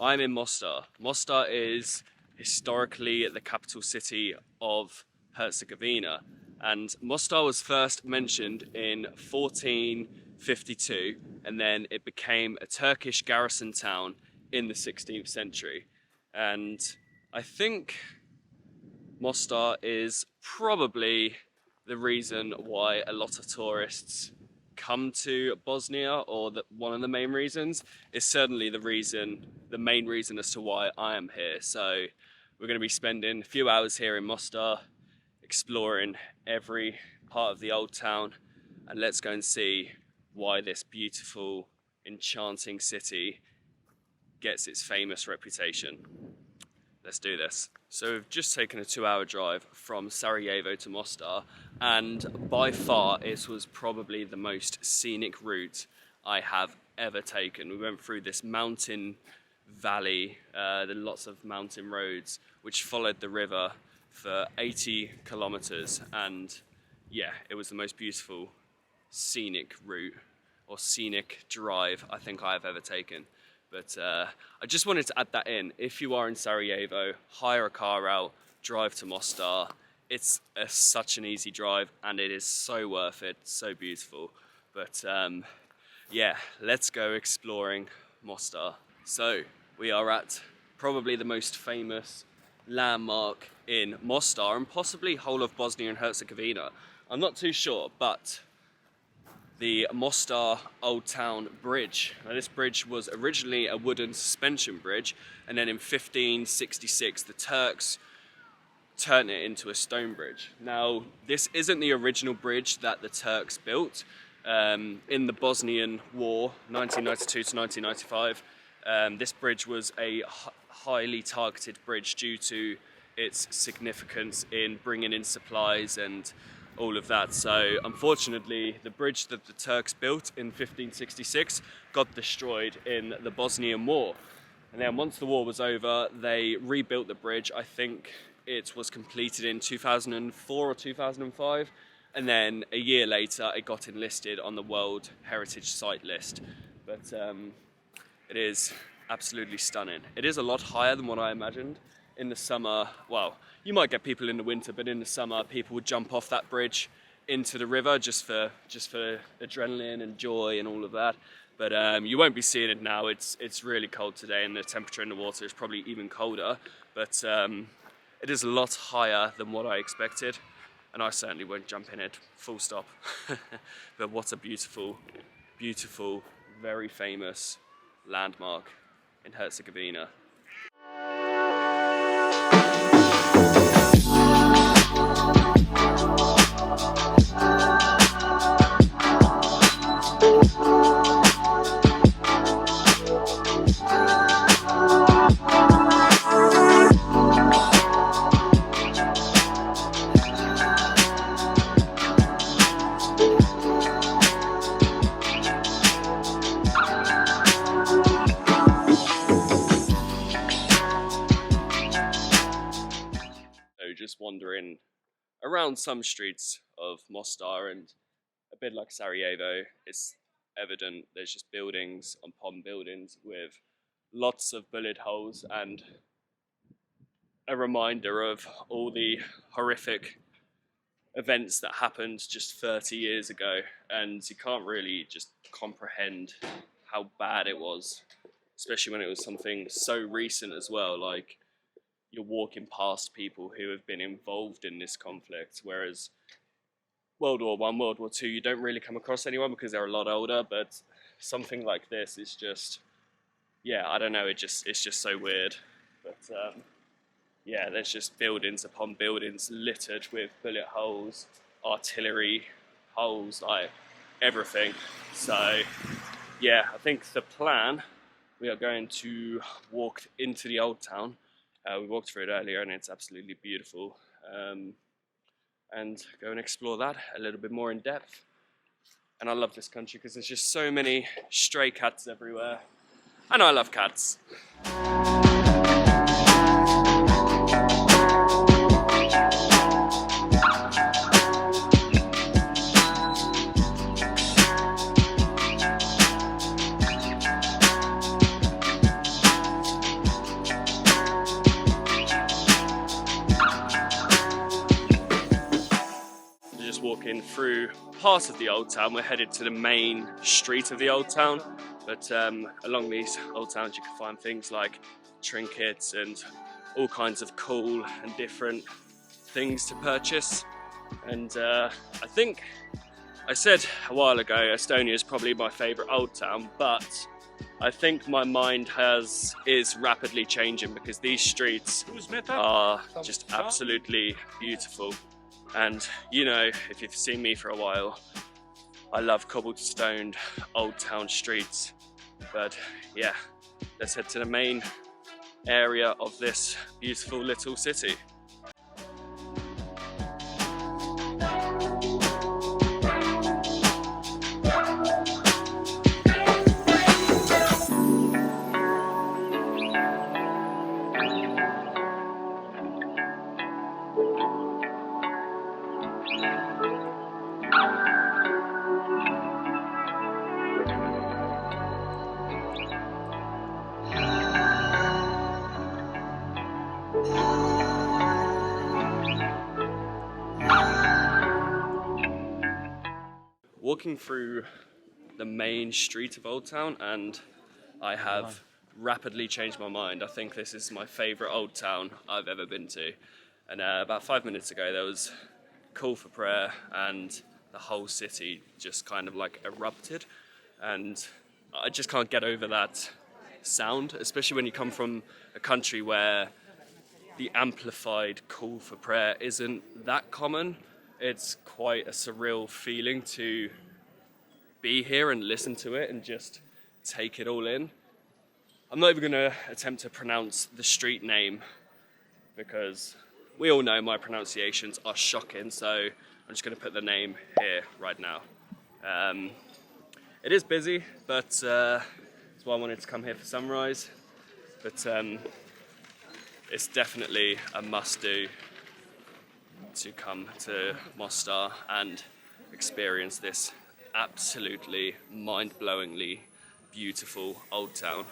I'm in Mostar. Mostar is historically the capital city of Herzegovina, and Mostar was first mentioned in 1452, and then it became a Turkish garrison town in the 16th century. And I think Mostar is probably the reason why a lot of tourists come to Bosnia, or that one of the main reasons is certainly the main reason as to why I am here. So we're going to be spending a few hours here in Mostar, exploring every part of the old town, and let's go and see why this beautiful, enchanting city gets its famous reputation. Let's do this. So we've just taken a 2-hour drive from Sarajevo to Mostar, and by far it was probably the most scenic route I have ever taken. We went through this mountain valley, there are lots of mountain roads which followed the river for 80 kilometers, and yeah, it was the most beautiful scenic route or scenic drive I think I have ever taken. But I just wanted to add that in. If you are in Sarajevo, hire a car out, drive to Mostar. It's such an easy drive, and it is so worth it, so beautiful. But yeah, let's go exploring Mostar. So we are at probably the most famous landmark in Mostar, and possibly whole of Bosnia and Herzegovina. I'm not too sure, but the Mostar Old Town Bridge. Now, this bridge was originally a wooden suspension bridge, and then in 1566 the Turks turned it into a stone bridge. Now, this isn't the original bridge that the Turks built. In the Bosnian War, 1992 to 1995, this bridge was a highly targeted bridge due to its significance in bringing in supplies and all of that. So unfortunately, the bridge that the Turks built in 1566 got destroyed in the Bosnian War. And then once the war was over, they rebuilt the bridge. I think it was completed in 2004 or 2005. And then a year later, it got enlisted on the World Heritage Site list. But it is absolutely stunning. It is a lot higher than what I imagined. In the summer, well, you might get people in the winter, but in the summer, people would jump off that bridge into the river just for adrenaline and joy and all of that. But you won't be seeing it now. It's really cold today, and the temperature in the water is probably even colder. But it is a lot higher than what I expected, and I certainly won't jump in it, full stop. But what a beautiful, beautiful, very famous landmark in Herzegovina. Just wandering around some streets of Mostar, and a bit like Sarajevo, it's evident there's just buildings upon buildings with lots of bullet holes, and a reminder of all the horrific events that happened just 30 years ago, and you can't really just comprehend how bad it was, especially when it was something so recent as well. Like, you're walking past people who have been involved in this conflict, whereas World War I, World War II, you don't really come across anyone because they're a lot older, but something like this is just, yeah, I don't know, it's just so weird. But yeah, there's just buildings upon buildings littered with bullet holes, artillery holes, like everything. So yeah, I think the plan, we are going to walk into the old town. We walked through it earlier, and it's absolutely beautiful. And go and explore that a little bit more in depth. And I love this country because there's just so many stray cats everywhere. And I love cats. through part of the old town. We're headed to the main street of the old town, but along these old towns you can find things like trinkets and all kinds of cool and different things to purchase. And I think I said a while ago Estonia is probably my favourite old town, but I think my mind is rapidly changing because these streets are just absolutely beautiful. And you know, if you've seen me for a while, I love cobblestoned old town streets. But yeah, let's head to the main area of this beautiful little city. Walking through the main street of Old Town, and I have rapidly changed my mind. I think this is my favourite old town I've ever been to. And about 5 minutes ago there was a call for prayer and the whole city just kind of like erupted, and I just can't get over that sound, especially when you come from a country where the amplified call for prayer isn't that common. It's quite a surreal feeling to be here and listen to it and just take it all in. I'm not even going to attempt to pronounce the street name because we all know my pronunciations are shocking, so I'm just going to put the name here right now. It is busy, but that's why I wanted to come here for sunrise. But it's definitely a must-do to come to Mostar and experience this absolutely mind-blowingly beautiful old town.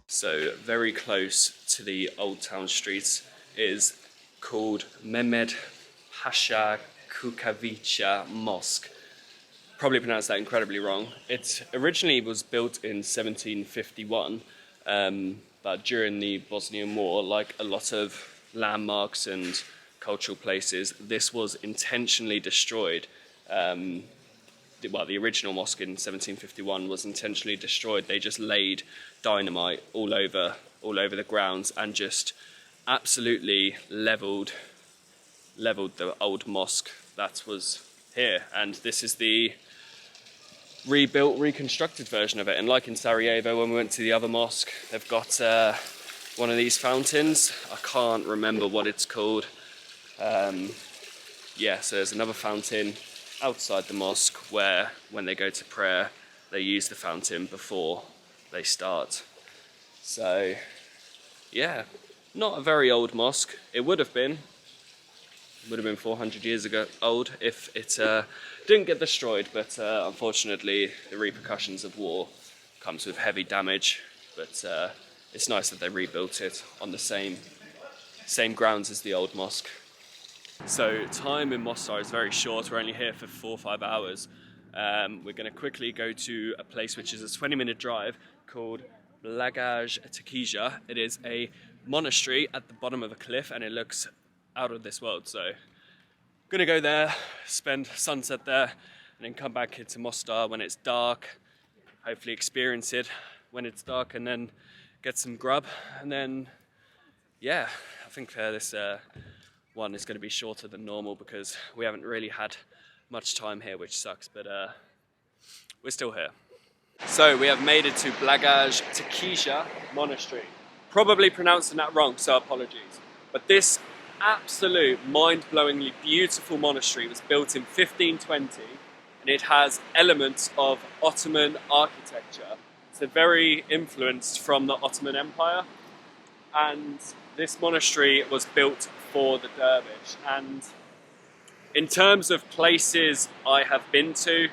So very close to the old town streets is called Mehmed Pasha Kukavica Mosque. Probably pronounced that incredibly wrong. It originally was built in 1751, but during the Bosnian War, like a lot of landmarks and cultural places, this was intentionally destroyed. Well, the original mosque in 1751 was intentionally destroyed. They just laid dynamite all over the grounds and just absolutely leveled the old mosque that was here. And this is the rebuilt, reconstructed version of it. And like in Sarajevo, when we went to the other mosque, they've got one of these fountains. I can't remember what it's called. Yeah, so there's another fountain outside the mosque where, when they go to prayer, they use the fountain before they start. So, yeah, not a very old mosque. It would have been 400 years ago old if it didn't get destroyed, but unfortunately the repercussions of war comes with heavy damage. But it's nice that they rebuilt it on the same grounds as the old mosque. So time in Mostar is very short. We're only here for 4 or 5 hours. We're going to quickly go to a place which is a 20-minute drive called Blagaj Tekija. It is a monastery at the bottom of a cliff and it looks out of this world. So I'm going to go there, spend sunset there, and then come back into Mostar when it's dark, hopefully experience it when it's dark, and then get some grub. And then, yeah, I think this one is going to be shorter than normal because we haven't really had much time here, which sucks, but we're still here. So we have made it to Blagaj Tekija Monastery. Probably pronouncing that wrong, so apologies. But this absolute mind-blowingly beautiful monastery was built in 1520, and it has elements of Ottoman architecture. So very influenced from the Ottoman Empire. And this monastery was built for the dervish. And in terms of places I have been to,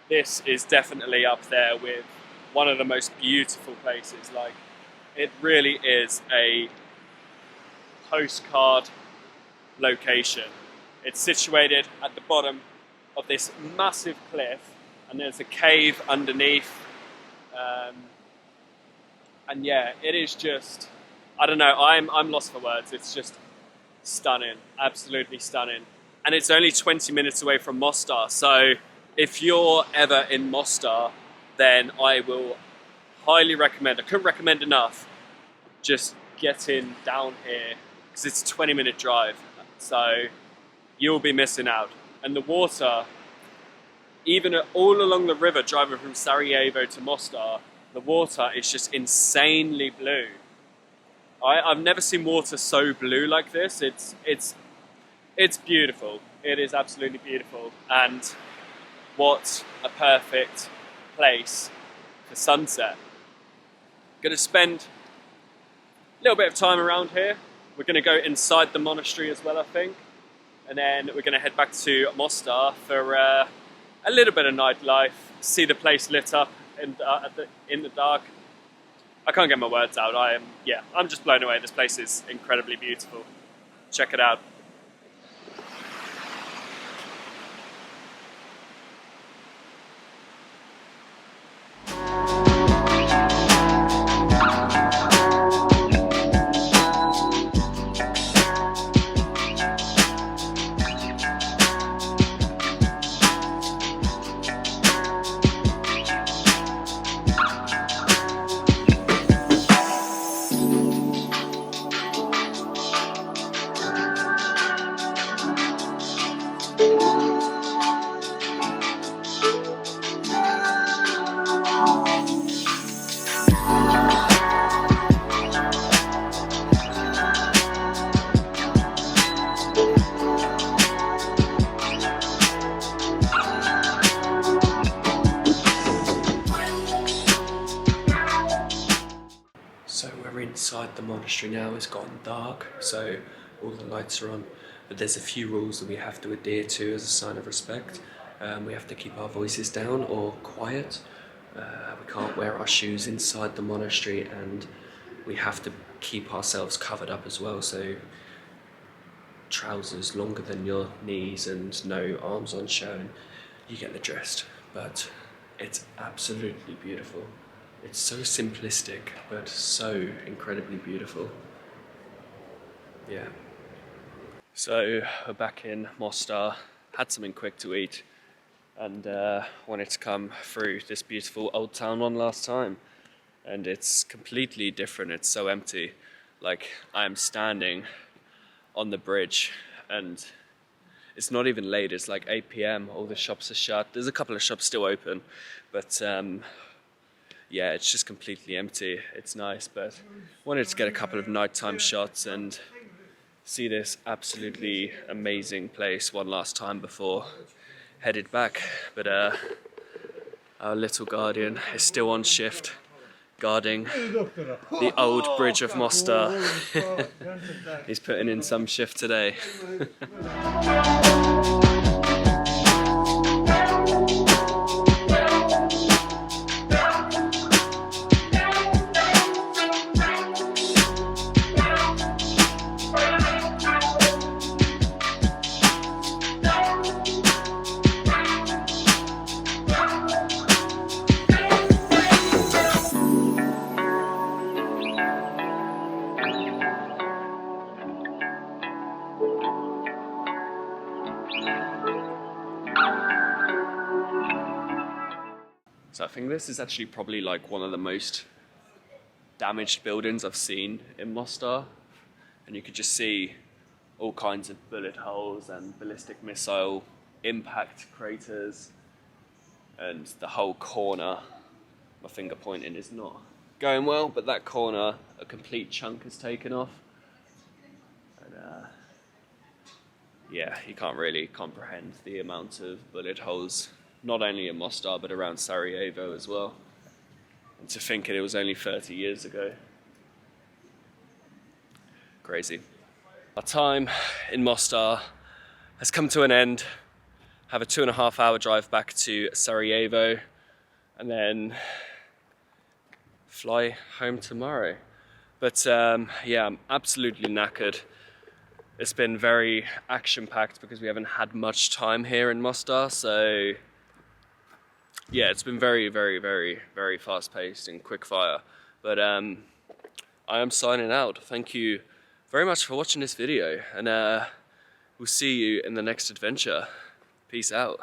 this is definitely up there with one of the most beautiful places. Like, it really is a postcard location. It's situated at the bottom of this massive cliff, and there's a cave underneath. And yeah, it is just, I don't know, I'm lost for words. It's just stunning, absolutely stunning. And it's only 20 minutes away from Mostar. So if you're ever in Mostar, then I will highly recommend, I couldn't recommend enough, just getting down here, because it's a 20-minute drive. So you'll be missing out. And the water, even all along the river, driving from Sarajevo to Mostar, the water is just insanely blue. I've never seen water so blue like this. It's beautiful. It is absolutely beautiful. And what a perfect place for sunset. Going to spend a little bit of time around here. We're going to go inside the monastery as well, I think. And then we're going to head back to Mostar for a little bit of nightlife, see the place lit up in the dark. I can't get my words out. I'm just blown away. This place is incredibly beautiful. Check it out. So we're inside the monastery now. It's gotten dark, so all the lights are on. But there's a few rules that we have to adhere to as a sign of respect. We have to keep our voices down or quiet. We can't wear our shoes inside the monastery, and we have to keep ourselves covered up as well. So trousers longer than your knees and no arms on show, and you get the gist. But it's absolutely beautiful. It's so simplistic, but so incredibly beautiful. Yeah. So we're back in Mostar, had something quick to eat, and wanted to come through this beautiful old town one last time. And it's completely different. It's so empty. Like, I'm standing on the bridge, and it's not even late. It's like 8 p.m. All the shops are shut. There's a couple of shops still open, but yeah, it's just completely empty. It's nice, but wanted to get a couple of nighttime shots and see this absolutely amazing place one last time before headed back. But our little guardian is still on shift, guarding the old bridge of Mostar. He's putting in some shift today. So I think this is actually probably like one of the most damaged buildings I've seen in Mostar. And you could just see all kinds of bullet holes and ballistic missile impact craters. And the whole corner, my finger pointing is not going well, but that corner, a complete chunk is taken off. yeah, you can't really comprehend the amount of bullet holes, not only in Mostar, but around Sarajevo as well. And to think it was only 30 years ago. Crazy. Our time in Mostar has come to an end. Have a 2.5-hour drive back to Sarajevo, and then fly home tomorrow. But yeah, I'm absolutely knackered. It's been very action-packed because we haven't had much time here in Mostar, so yeah, it's been very, very, very, very fast-paced and quick-fire. But I am signing out. Thank you very much for watching this video, and we'll see you in the next adventure. Peace out.